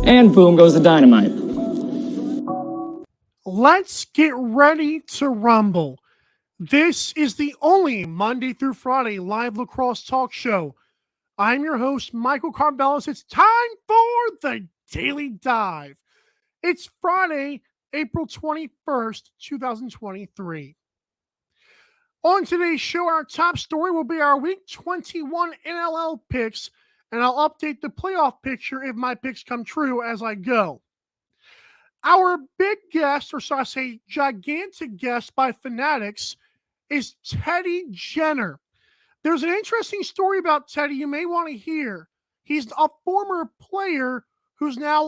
and boom goes the dynamite. Let's get ready to rumble. This is the only Monday through Friday live lacrosse talk show. I'm your host, Michael Karvelis. It's time for the Daily Dive. It's Friday, April 21st, 2023. On today's show, our top story will be our Week 21 NLL picks, and I'll update the playoff picture if my picks come true as I go. Our big guest, or shall I say gigantic guest by Fanatics, is Teddy Jenner. There's an interesting story about Teddy you may want to hear. He's a former player who's now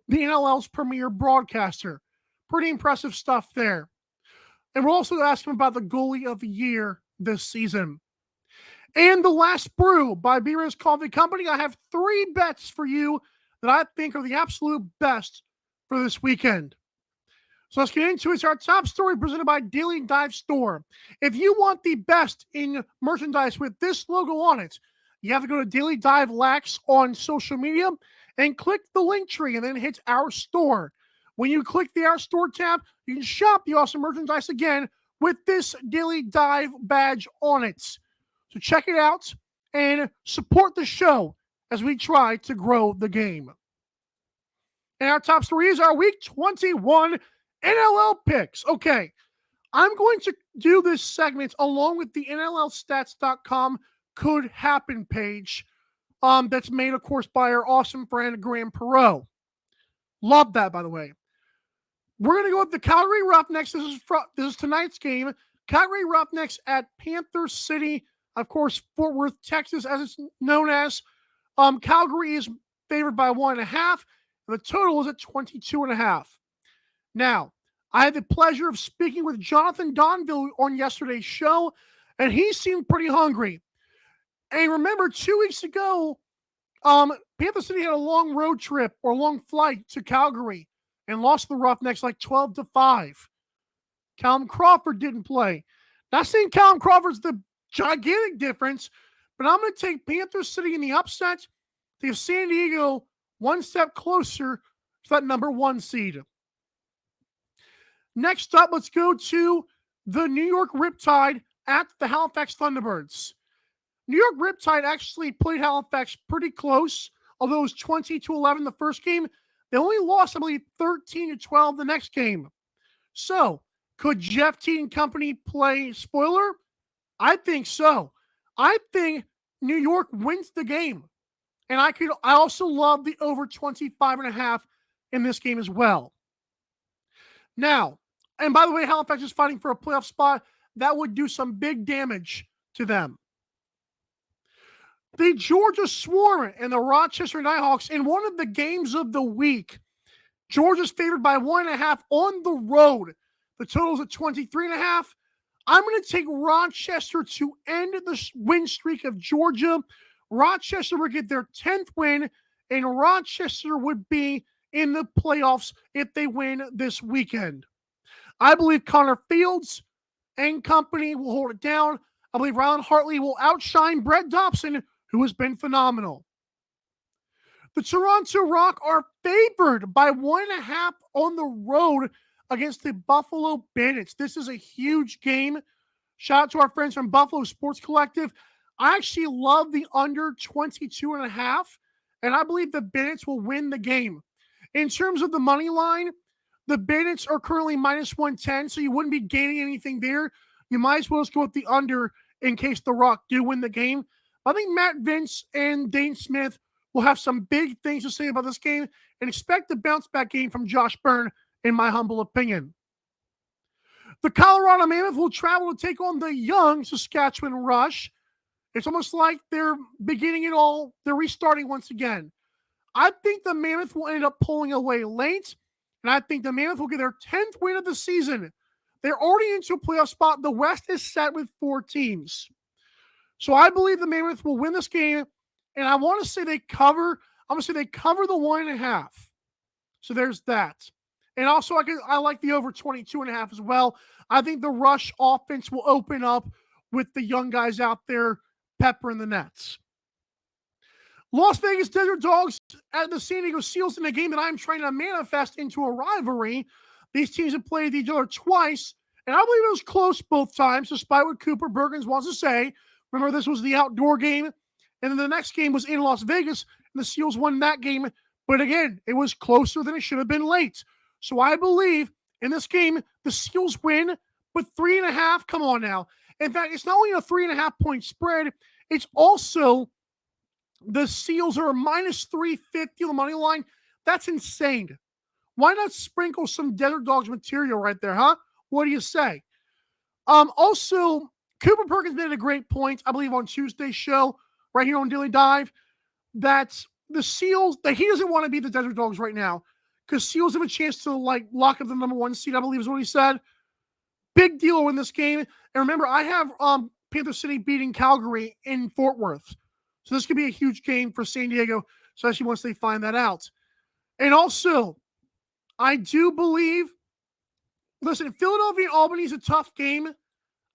the NLL's premier broadcaster. Pretty impressive stuff there. And we'll also ask him about the goalie of the year this season. And the last brew by B-Riz Coffee Company. I have 3 bets for you that I think are the absolute best for this weekend. So let's get into it. It's our top story presented by Daily Dive Store. If you want the best in merchandise with this logo on it, you have to go to Daily Dive Lax on social media and click the link tree and then hit our store. When you click the Our Store tab, you can shop the awesome merchandise again with this Daily Dive badge on it. So check it out and support the show as we try to grow the game. And our top story is our Week 21 NLL picks. Okay, I'm going to do this segment along with the NLLstats.com Could Happen page that's made, of course, by our awesome friend Graham Perot. Love that, by the way. We're going to go with the Calgary Roughnecks. This is tonight's game. Calgary Roughnecks at Panther City, of course, Fort Worth, Texas, as it's known as. Calgary is favored by 1.5. The total is at 22.5. Now, I had the pleasure of speaking with Jonathan Donville on yesterday's show, and he seemed pretty hungry. And remember, 2 weeks ago, Panther City had a long road trip or long flight to Calgary and lost the Roughnecks like 12-5. Callum Crawford didn't play. Not saying Callum Crawford's the gigantic difference, but I'm going to take Panther City in the upset to give San Diego one step closer to that number 1 seed. Next up, let's go to the New York Riptide at the Halifax Thunderbirds. New York Riptide actually played Halifax pretty close, although it was 20-11 the first game. They only lost, I believe, 13-12 the next game. So, could Jeff T and company play spoiler? I think so. I think New York wins the game. And I also love the over 25.5 in this game as well. Now, and by the way, Halifax is fighting for a playoff spot. That would do some big damage to them. The Georgia Swarm and the Rochester Nighthawks in one of the games of the week. Georgia's favored by 1.5 on the road. The total is at 23.5. I'm going to take Rochester to end the win streak of Georgia. Rochester would get their 10th win, and Rochester would be in the playoffs if they win this weekend. I believe Connor Fields and company will hold it down. I believe Rylan Hartley will outshine Brett Dobson, who has been phenomenal. The Toronto Rock are favored by 1.5 on the road against the Buffalo Bandits. This is a huge game. Shout out to our friends from Buffalo Sports Collective. I actually love the under 22.5, and I believe the Bandits will win the game. In terms of the money line, the Bandits are currently minus 110, so you wouldn't be gaining anything there. You might as well just go with the under in case the Rock do win the game. I think Matt Vince and Dane Smith will have some big things to say about this game and expect a bounce-back game from Josh Byrne, in my humble opinion. The Colorado Mammoth will travel to take on the young Saskatchewan Rush. It's almost like they're beginning it all. They're restarting once again. I think the Mammoth will end up pulling away late, and I think the Mammoth will get their 10th win of the season. They're already into a playoff spot. The West is set with 4 teams. So I believe the Mammoth will win this game, and I want to say they cover. I'm going to say they cover the 1.5. So there's that. And also, I like the over 22.5 as well. I think the Rush offense will open up with the young guys out there peppering the nets. Las Vegas Desert Dogs at the San Diego Seals in a game that I'm trying to manifest into a rivalry. These teams have played each other twice, and I believe it was close both times, despite what Cooper Bergens wants to say. Remember, this was the outdoor game, and then the next game was in Las Vegas, and the Seals won that game. But again, it was closer than it should have been late. So I believe in this game, the Seals win, but 3.5, come on now. In fact, it's not only a 3.5 point spread, it's also the Seals are a minus 350 on the money line. That's insane. Why not sprinkle some Desert Dogs material right there, huh? What do you say? Also, Cooper Perkins made a great point, I believe, on Tuesday's show, right here on Daily Dive, that the Seals, that he doesn't want to be the Desert Dogs right now, because Seals have a chance to lock up the number 1 seed, I believe is what he said. Big deal in this game. And remember, I have Panther City beating Calgary in Fort Worth. So this could be a huge game for San Diego, especially once they find that out. And also, I do believe, listen, Philadelphia and Albany is a tough game.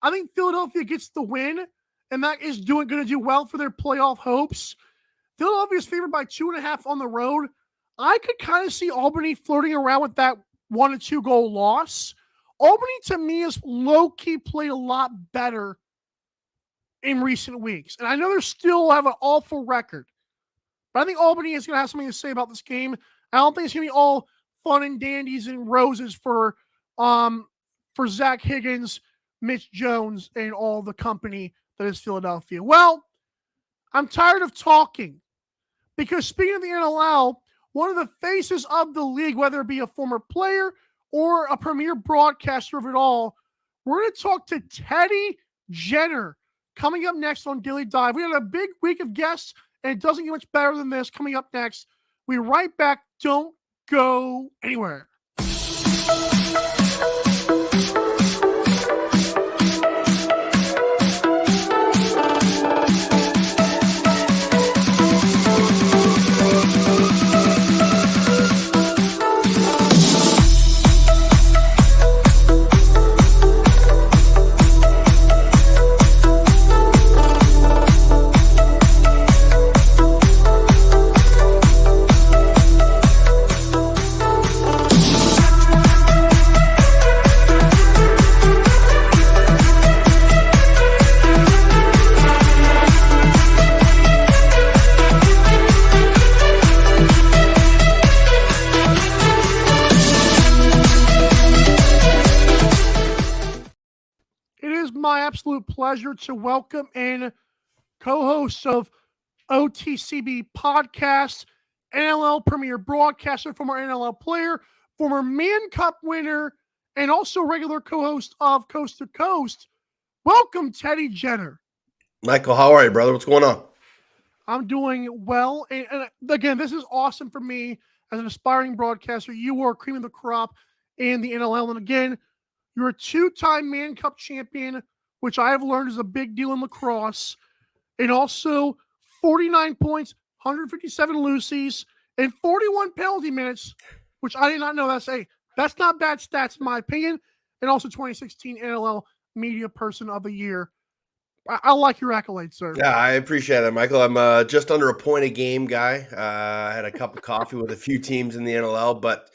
I think Philadelphia gets the win, and that is going to do well for their playoff hopes. Philadelphia is favored by 2.5 on the road. I could kind of see Albany floating around with that 1 or 2 goal loss. Albany, to me, has low-key played a lot better in recent weeks. And I know they still have an awful record. But I think Albany is going to have something to say about this game. I don't think it's going to be all fun and dandies and roses for Zach Higgins, Mitch Jones, and all the company that is Philadelphia. Well, I'm tired of talking. Because speaking of the NLL, one of the faces of the league, whether it be a former player or a premier broadcaster of it all, we're going to talk to Teddy Jenner coming up next on Daily Dive. We had a big week of guests, and it doesn't get much better than this coming up next. We'll be right back. Don't go anywhere. My absolute pleasure to welcome in co-hosts of OTCB podcast, NLL premier broadcaster, former NLL player, former Man Cup winner, and also regular co-host of Coast to Coast. Welcome, Teddy Jenner. Michael, how are you, brother? What's going on? I'm doing well. And again, this is awesome for me as an aspiring broadcaster. You are cream of the crop in the NLL. And again, you're a 2-time Man Cup champion, which I have learned is a big deal in lacrosse, and also 49 points, 157 loosies, and 41 penalty minutes, which I did not know. That's not bad stats in my opinion, and also 2016 NLL Media Person of the Year. I like your accolades, sir. Yeah, I appreciate that, Michael. I'm just under a point a game guy. I had a cup of coffee with a few teams in the NLL, but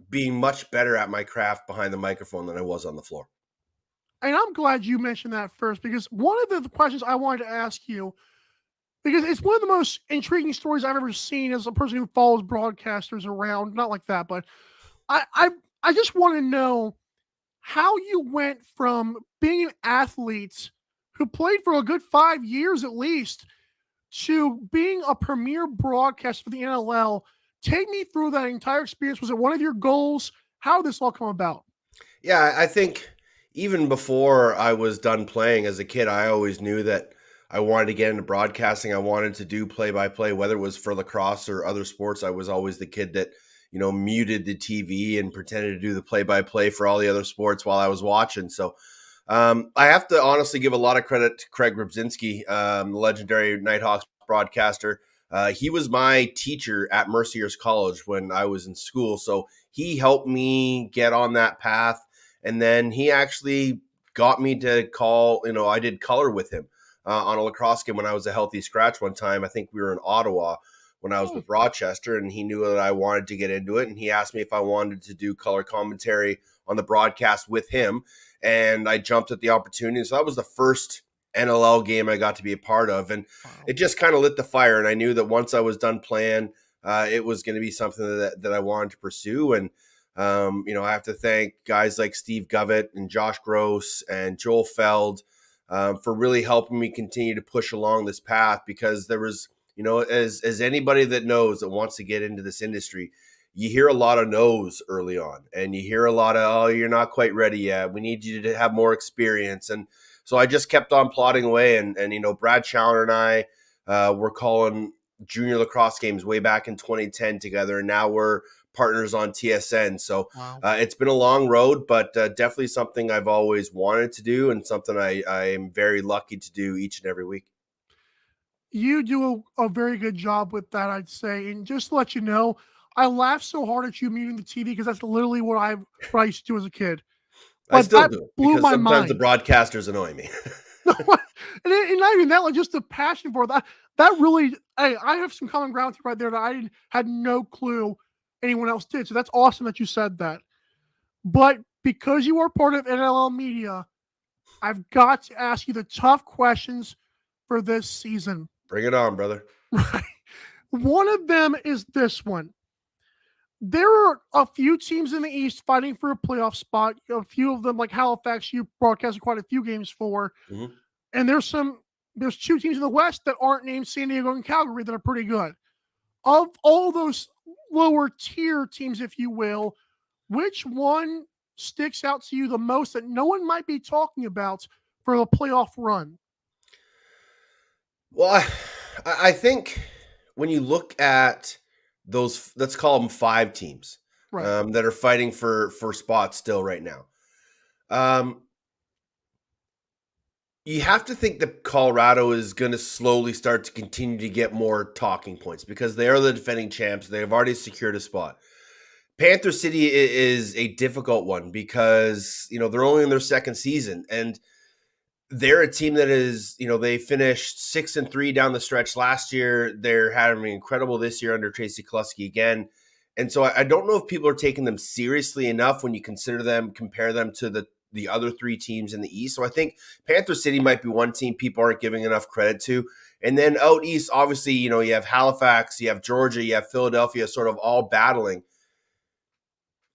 being much better at my craft behind the microphone than I was on the floor. And I'm glad you mentioned that first, because one of the questions I wanted to ask you, because it's one of the most intriguing stories I've ever seen as a person who follows broadcasters around, not like that, but I just want to know how you went from being an athlete who played for a good 5 years at least to being a premier broadcaster for the NLL. Take me through that entire experience. Was it one of your goals? How did this all come about? Yeah, I think even before I was done playing as a kid, I always knew that I wanted to get into broadcasting. I wanted to do play-by-play, whether it was for lacrosse or other sports. I was always the kid that, muted the TV and pretended to do the play-by-play for all the other sports while I was watching. So I have to honestly give a lot of credit to Craig Rybczynski, the legendary Nighthawks broadcaster. He was my teacher at Mercyhurst College when I was in school. So he helped me get on that path. And then he actually got me to call, I did color with him. on a lacrosse game when I was a healthy scratch one time. I think we were in Ottawa when I was with Rochester, and he knew that I wanted to get into it, and he asked me if I wanted to do color commentary on the broadcast with him, and I jumped at the opportunity. So that was the first NLL game I got to be a part of, and it just kind of lit the fire. And I knew that once I was done playing, it was going to be something that I wanted to pursue. And I have to thank guys like Steve Govett and Josh Gross and Joel Feld for really helping me continue to push along this path, because there was, as anybody that knows that wants to get into this industry, you hear a lot of no's early on, and you hear a lot of, oh, you're not quite ready yet. We need you to have more experience. And so I just kept on plodding away. And Brad Challoner and I were calling junior lacrosse games way back in 2010 together. And now we're partners on TSN. So it's been a long road, but definitely something I've always wanted to do, and something I am very lucky to do each and every week. You do a very good job with that, I'd say. And just to let you know, I laughed so hard at you muting the TV because that's literally what I used to do as a kid. But I still that do, blew because my sometimes the mind. broadcasters annoy me. And not even that, like just the passion for that. That really, hey, I have some common ground with you right there that I had no clue anyone else did. So that's awesome that you said that. But because you are part of NLL Media, I've got to ask you the tough questions for this season. Bring it on, brother. Right. One of them is this one. There are a few teams in the East fighting for a playoff spot. A few of them, like Halifax, you broadcasted quite a few games for. Mm-hmm. And there's two teams in the West that aren't named San Diego and Calgary that are pretty good. Of all those lower tier teams, if you will, which one sticks out to you the most that no one might be talking about for the playoff run? Well, I think when you look at those, let's call them 5 teams, Right. that are fighting for spots still right now. You have to think that Colorado is going to slowly start to continue to get more talking points, because they are the defending champs. They have already secured a spot. Panther City is a difficult one, because they're only in their second season, and they're a team that is, they finished 6-3 down the stretch last year. They're having incredible this year under Tracy Kelusky again. And so I don't know if people are taking them seriously enough when you compare them to the other 3 teams in the East. So I think Panther City might be one team people aren't giving enough credit to. And then out East, obviously, you have Halifax, you have Georgia, you have Philadelphia, sort of all battling.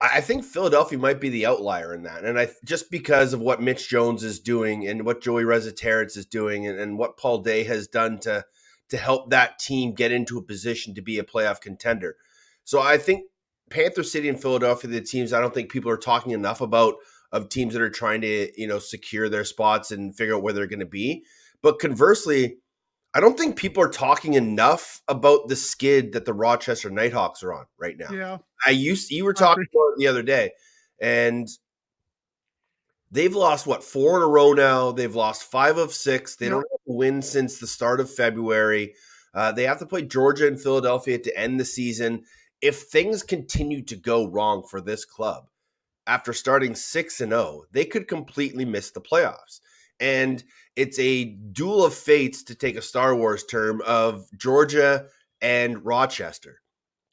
I think Philadelphia might be the outlier in that. And just because of what Mitch Jones is doing, and what Joey Rezaterets is doing, and what Paul Day has done to help that team get into a position to be a playoff contender. So I think Panther City and Philadelphia are the teams I don't think people are talking enough about, of teams that are trying to, secure their spots and figure out where they're going to be. But conversely, I don't think people are talking enough about the skid that the Rochester Nighthawks are on right now. Yeah. You were talking about it the other day, and they've lost 4 in a row now. They've lost 5 of 6. They don't have a win since the start of February. They have to play Georgia and Philadelphia to end the season. If things continue to go wrong for this club, after starting 6-0, they could completely miss the playoffs. And it's a duel of fates, to take a Star Wars term, of Georgia and Rochester.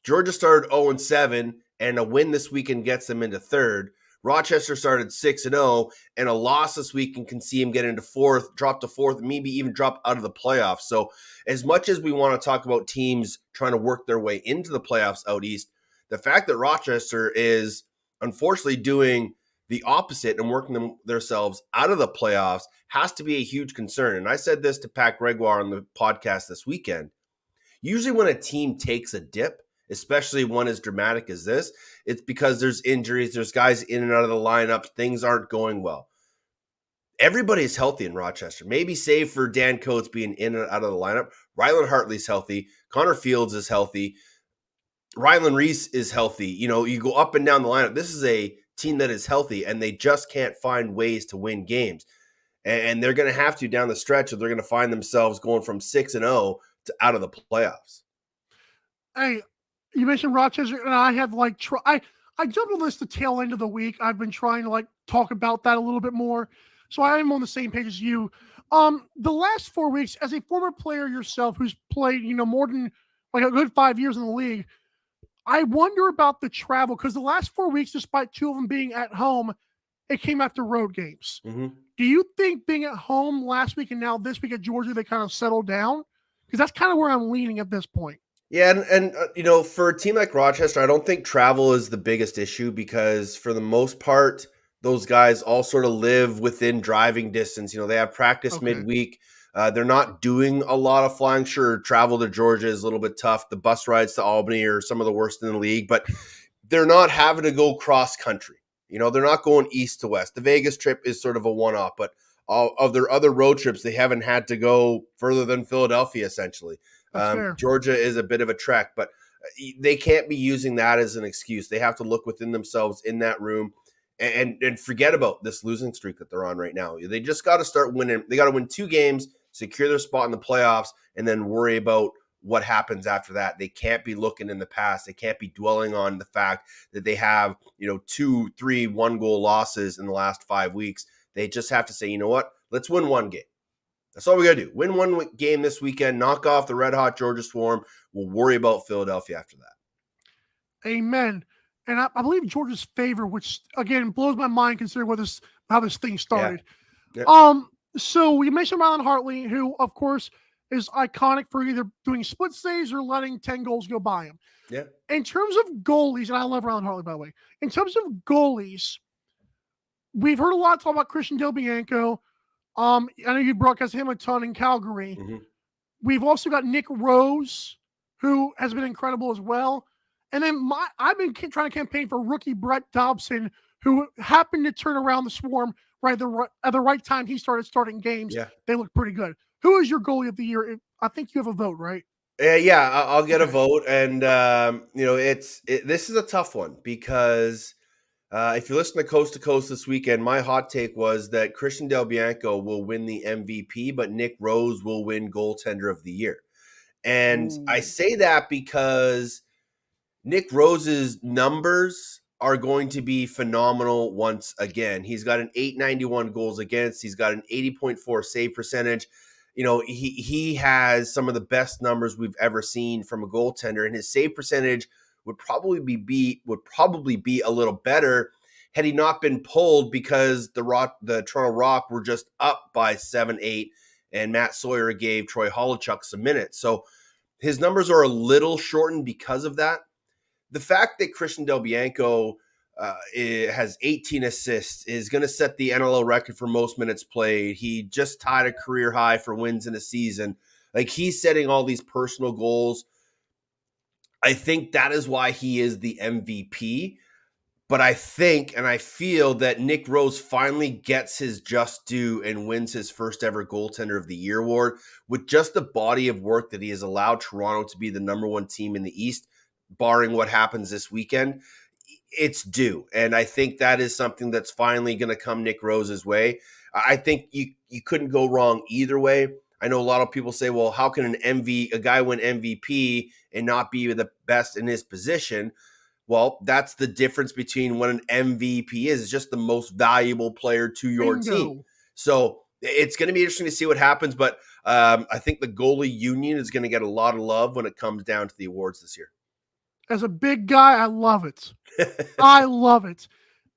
Georgia started 0-7, and a win this weekend gets them into third. Rochester started 6-0, and a loss this weekend can see him get into fourth, drop to fourth, and maybe even drop out of the playoffs. So as much as we want to talk about teams trying to work their way into the playoffs out East, the fact that Rochester is unfortunately doing the opposite and working themselves out of the playoffs has to be a huge concern. And I said this to Pat Gregoire on the podcast this weekend. Usually when a team takes a dip, especially one as dramatic as this, it's because there's injuries, there's guys in and out of the lineup, things aren't going well. Everybody's healthy in Rochester, maybe save for Dan Coates being in and out of the lineup. Rylan Hartley's healthy. Connor Fields is healthy. Rylan Reese is healthy. You go up and down the lineup. This is a team that is healthy, and they just can't find ways to win games. And they're going to have to down the stretch, or they're going to find themselves going from 6-0 to out of the playoffs. Hey, you mentioned Rochester, and I have I jumped on this the tail end of the week. I've been trying to talk about that a little bit more. So I am on the same page as you. The last 4 weeks, as a former player yourself who's played, more than like a good 5 years in the league, I wonder about the travel because the last 4 weeks, despite two of them being at home, it came after road games. Mm-hmm. Do you think being at home last week and now this week at Georgia, they kind of settled down? Because that's kind of where I'm leaning at this point. Yeah, for a team like Rochester, I don't think travel is the biggest issue because for the most part, those guys all sort of live within driving distance. They have practice Okay. midweek. They're not doing a lot of flying. Sure, travel to Georgia is a little bit tough. The bus rides to Albany are some of the worst in the league, but they're not having to go cross country. They're not going east to west. The Vegas trip is sort of a one off, but all of their other road trips, they haven't had to go further than Philadelphia, essentially. That's fair. Georgia is a bit of a trek, but they can't be using that as an excuse. They have to look within themselves in that room and forget about this losing streak that they're on right now. They just got to start winning. They got to win 2 games, secure their spot in the playoffs, and then worry about what happens after that. They can't be looking in the past. They can't be dwelling on the fact that they have, 2, 3, 1-goal losses in the last 5 weeks. They just have to say, you know what? Let's win 1 game. That's all we got to do. Win 1 game this weekend, knock off the red hot Georgia Swarm. We'll worry about Philadelphia after that. Amen. And I believe Georgia's favor, which again blows my mind considering how this thing started. Yeah. So we mentioned Rylan Hartley, who of course is iconic for either doing split saves or letting 10 goals go by him. Yeah. In terms of goalies, and I love Rylan Hartley, by the way. In terms of goalies, we've heard a lot talk about Christian Del Bianco. I know you broadcast him a ton in Calgary. Mm-hmm. We've also got Nick Rose, who has been incredible as well. And then I've been trying to campaign for rookie Brett Dobson, who happened to turn around the Swarm at the right time. He started starting games. Yeah. They look pretty good. Who is your goalie of the year? I think you have a vote, right? Yeah, I'll get a vote, and this is a tough one because if you listen to Coast this weekend, my hot take was that Christian Del Bianco will win the MVP, but Nick Rose will win goaltender of the year. And I say that because Nick Rose's numbers are going to be phenomenal once again. He's got an 891 goals against. He's got an 80.4 save percentage. He has some of the best numbers we've ever seen from a goaltender, and his save percentage would probably be a little better had he not been pulled because the Toronto Rock were just up by 7-8, and Matt Sawyer gave Troy Holochuk some minutes. So his numbers are a little shortened because of that. The fact that Christian Del Bianco has 18 assists is going to set the NLL record for most minutes played. He just tied a career high for wins in a season. Like, he's setting all these personal goals. I think that is why he is the MVP. But I think and I feel that Nick Rose finally gets his just due and wins his first ever goaltender of the year award with just the body of work that he has allowed Toronto to be the number 1 team in the East, barring what happens this weekend. It's due. And I think that is something that's finally going to come Nick Rose's way. I think you couldn't go wrong either way. I know a lot of people say, well, how can a guy win MVP and not be the best in his position? Well, that's the difference between what an MVP is. It's just the most valuable player to your team. So it's going to be interesting to see what happens. But I think the goalie union is going to get a lot of love when it comes down to the awards this year. As a big guy, I love it. I love it.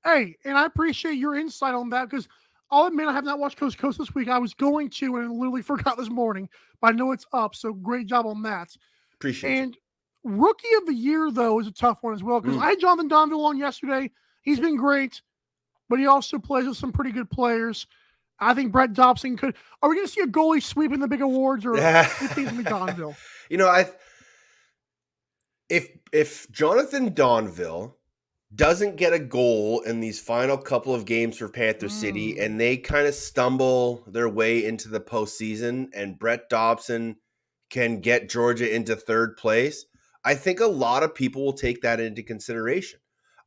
Hey, and I appreciate your insight on that because I'll admit I have not watched Coast to Coast this week. I was going to and literally forgot this morning, but I know it's up. So great job on that. Appreciate it. Rookie of the year, though, is a tough one as well because I had Jonathan Donville on yesterday. He's been great, but he also plays with some pretty good players. I think Brett Dobson could. Are we going to see a goalie sweeping the big awards, or it seems to be Donville? If Jonathan Donville doesn't get a goal in these final couple of games for Panther City and they kind of stumble their way into the postseason and Brett Dobson can get Georgia into third place, I think a lot of people will take that into consideration.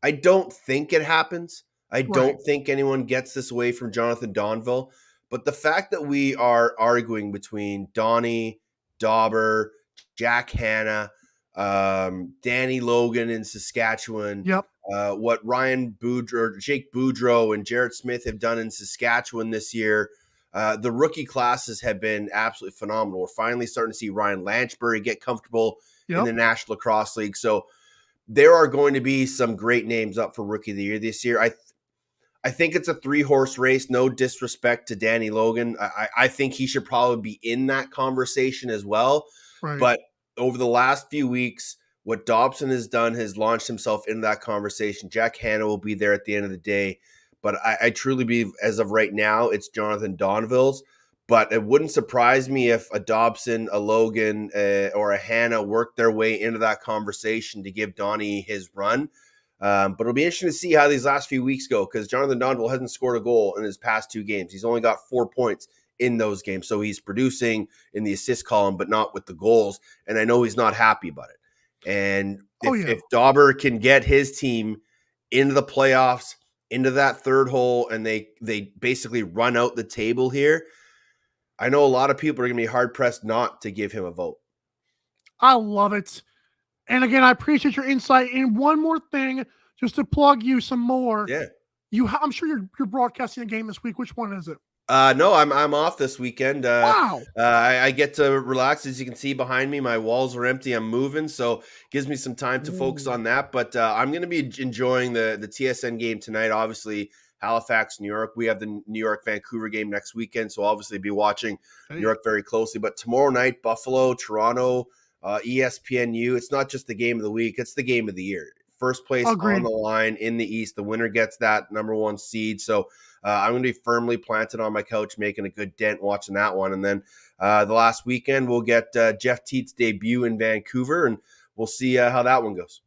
I don't think it happens. I don't think anyone gets this away from Jonathan Donville. But the fact that we are arguing between Donnie, Dauber, Jack Hanna, Danny Logan in Saskatchewan, what Jake Boudreau and Jarrett Smith have done in Saskatchewan this year, The rookie classes have been absolutely phenomenal. We're finally starting to see Ryan Lanchbury get comfortable in the National Lacrosse League. So there are going to be some great names up for Rookie of the Year this year. I think it's a 3-horse race. No disrespect to Danny Logan. I think he should probably be in that conversation as well. Right. But over the last few weeks, what Dobson has done has launched himself into that conversation. Jack Hanna will be there at the end of the day. But I truly believe, as of right now, it's Jonathan Donville's. But it wouldn't surprise me if a Dobson, a Logan, or a Hanna worked their way into that conversation to give Donnie his run. But it'll be interesting to see how these last few weeks go, because Jonathan Donville hasn't scored a goal in his past 2 games. He's only got 4 points in those games. So he's producing in the assist column, but not with the goals. And I know he's not happy about it. And if Dauber can get his team into the playoffs, into that third hole, and they basically run out the table here, I know a lot of people are going to be hard-pressed not to give him a vote. I love it. And again, I appreciate your insight. And one more thing, just to plug you some more. Yeah. I'm sure you're broadcasting a game this week. Which one is it? No, I'm off this weekend. Wow. I get to relax. As you can see behind me, my walls are empty. I'm moving, so gives me some time to focus on that. But I'm going to be enjoying the TSN game tonight. Obviously, Halifax, New York. We have the New York Vancouver game next weekend, so obviously be watching New York very closely. But tomorrow night, Buffalo, Toronto, ESPNU. It's not just the game of the week; it's the game of the year. First place on the line in the East. The winner gets that number 1 seed. So I'm going to be firmly planted on my couch, making a good dent watching that one. And then the last weekend, we'll get Jeff Teat's debut in Vancouver, and we'll see how that one goes.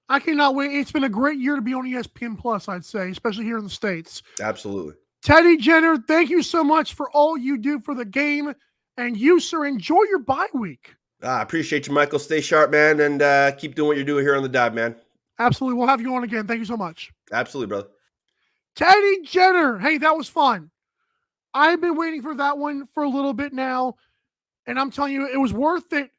I cannot wait. It's been a great year to be on ESPN Plus, I'd say, especially here in the States. Absolutely. Teddy Jenner, thank you so much for all you do for the game. And you, sir, enjoy your bye week. I appreciate you, Michael. Stay sharp, man, and keep doing what you're doing here on the dive, man. Absolutely. We'll have you on again. Thank you so much. Absolutely, brother. Teddy Jenner. Hey, that was fun. I've been waiting for that one for a little bit now, and I'm telling you, it was worth it.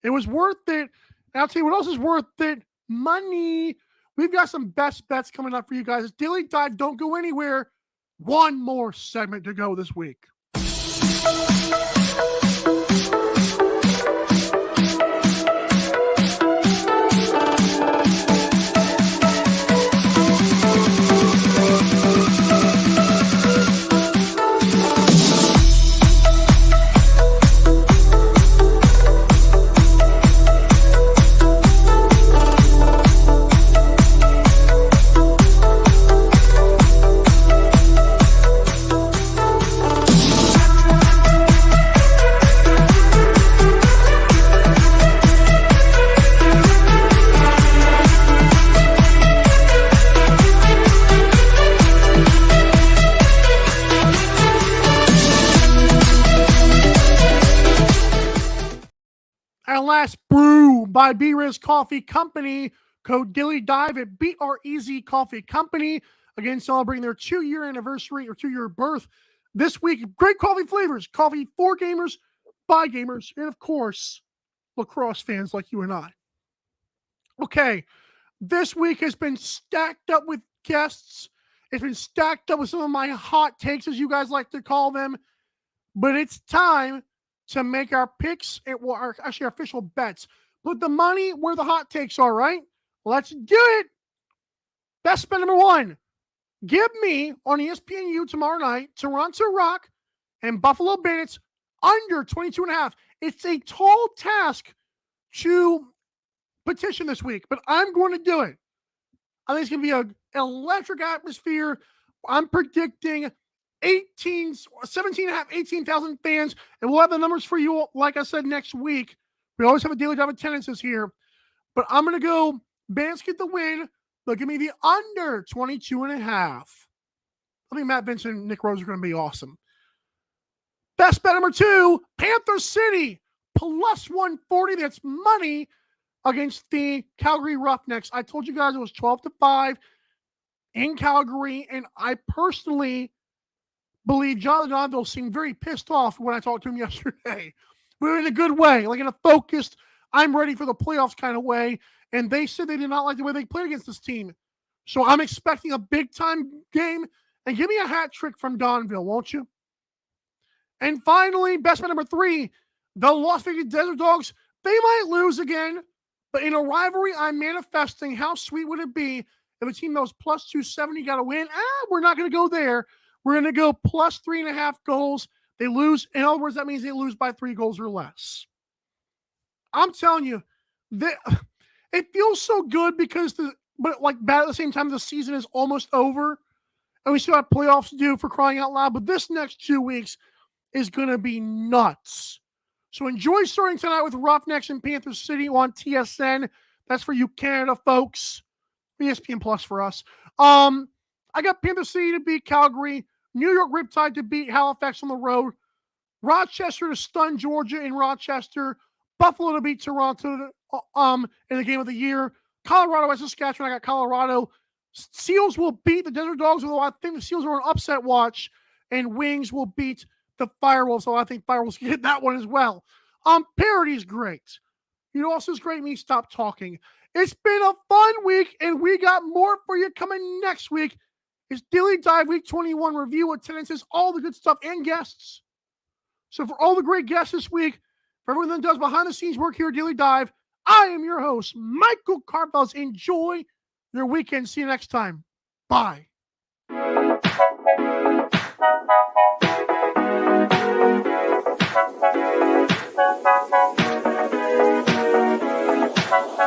It was worth it. And I'll tell you what else is worth it. Money. We've got some best bets coming up for you guys. Daily Dive, don't go anywhere. One more segment to go this week. Last brew by B-Riz Coffee Company. Code DailyDive at BREZ Coffee Company. Again, celebrating their 2-year anniversary or 2-year birth this week. Great coffee flavors. Coffee for gamers, by gamers, and of course, lacrosse fans like you and I. Okay, this week has been stacked up with guests. It's been stacked up with some of my hot takes, as you guys like to call them. But it's time to make our picks, well, our official bets. Put the money where the hot takes are, right? Let's do it. Best bet number 1. Give me on ESPNU tomorrow night, Toronto Rock and Buffalo Bandits under 22.5. It's a tall task to petition this week, but I'm going to do it. I think it's going to be an electric atmosphere. I'm predicting 18,000 fans, and we'll have the numbers for you, like I said, next week. We always have a daily dive attendances here, but I'm going to go Bandits get the win. They'll give me the under 22.5. I think Matt Vincent and Nick Rose are going to be awesome. Best bet number 2, Panther City, plus 140. That's money against the Calgary Roughnecks. I told you guys it was 12-5 in Calgary, and I personally believe Jonathan Donville seemed very pissed off when I talked to him yesterday. But in a good way, like in a focused, I'm ready for the playoffs kind of way. And they said they did not like the way they played against this team. So I'm expecting a big-time game, And give me a hat trick from Donville, won't you? And finally, best bet number 3, the Las Vegas Desert Dogs. They might lose again, but in a rivalry, I'm manifesting how sweet would it be if a team that was plus 270 got to win. We're not going to go there. We're going to go plus 3.5 goals. They lose. In other words, that means they lose by 3 goals or less. I'm telling you, it feels so good because but like bad at the same time, the season is almost over and we still have playoffs to do, for crying out loud. But this next 2 weeks is going to be nuts. So enjoy starting tonight with Roughnecks and Panther City on TSN. That's for you Canada folks. ESPN Plus for us. I got Panther City to beat Calgary, New York Riptide to beat Halifax on the road, Rochester to stun Georgia in Rochester, Buffalo to beat Toronto in the game of the year, Colorado at Saskatchewan. I got Colorado. Seals will beat the Desert Dogs, although I think the Seals are on upset watch, and Wings will beat the Firewolves, so I think Firewolves can hit that one as well. Parody's great. You know, also is great. Me stop talking. It's been a fun week, and we got more for you coming next week. It's Daily Dive Week 21 review, attendances, all the good stuff, and guests. So for all the great guests this week, for everyone that does behind the scenes work here at Daily Dive, I am your host, Michael Karvelis. Enjoy your weekend. See you next time. Bye.